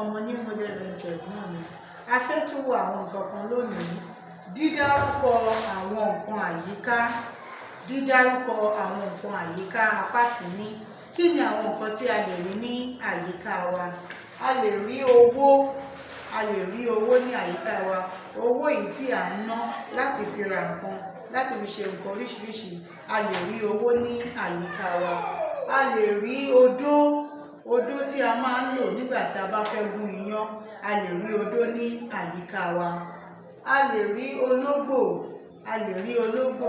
ọmọ New Model Ventures náà ni. A fẹ́ tún wo àwọn nǹkan kan lónìí. Dídárúkọ àwọn nǹkan àyíká. Dídárúkọ àwọn nǹkan àyíká apá kìíní. Kí ni àwọn nǹkan tí a lè rí ní àyíká wa? A lè rí owó. A lè rí owó ní àyíká wa. Owó yìí tí à ń ná láti fi ra nǹkan, láti fi ṣe nǹkan oríṣiríṣi. A lè rí owó ní àyíká wa. A lè rí odó. Odó tí a máa ń lò nígbà tí a bá fẹ́ gún iyán. A lè rí odó ní àyíká wa. A lè rí ológbò. A lè rí ológbò.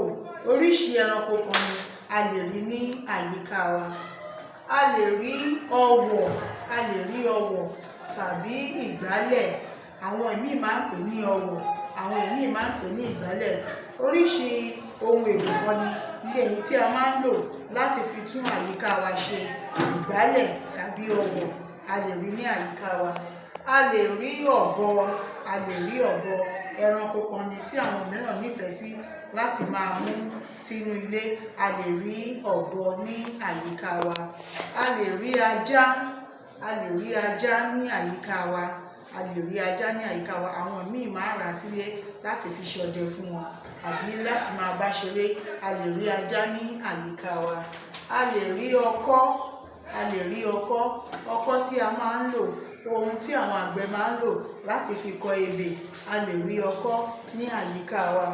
Oríṣi ẹranko kan ni a lè rí ní àyíká wa. A lè rí ọwọ̀. A lè rí ọwọ̀ tàbí ìgbálẹ̀. Àwọn ìmíì máa ń pè ní ọwọ̀, àwọn ìmíì máa ń pè ní ìgbálẹ̀. Oríṣi ohun èlò kan ni èyí tí a máa ń lò láti fi tún àyíká wa ṣe. Ìgbálẹ̀ tàbí ọwọ̀ a lè rí ní àyíká wa. A lè rí ọ̀bọ. A lè rí ọ̀bọ. Ẹranko kan ni tí àwọn mìíràn nífẹ̀ẹ́ sí láti máa mú sínú ilé. A lè rí ọ̀bọ ní àyíká wa. A lè rí ajá. A lè rí ajá ní àyíká wa. A lè rí ajá ní àyíká wa. Àwọn míì máa ń rà sílé láti fi ṣọdẹ fún wọn àbí láti máa bá ṣeré. A lè rí ajá ní àyíká wa. A lè rí ọkọ́. A lè rí ọkọ́. Ọkọ́ tí a máa ń lò, ohun tí àwọn àgbẹ̀ máa ń lò láti fi kọ ebè. A lè rí ọkọ́ ní àyíká wa.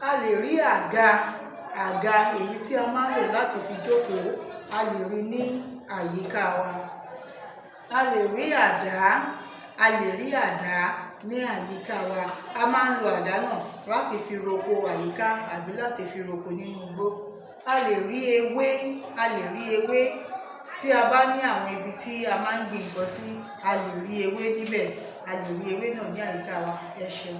A lè rí àga. Àga èyí tí a máa ń lò láti fi jókòó. A lè rí ní àyíká wa. A lè rí àdá. A lè rí àdá ní àyíká wa. A máa ń lo àdá náà láti fi roko àyíká àbí láti fi roko nínú igbó. A lè rí ewé. A lè rí ewé. Tí a bá ní àwọn ibi tí a máa ń gbin nǹkan sí, a lè rí ewé níbẹ̀. A lè rí ewé náà ní àyíká wa. Ẹ ṣeun.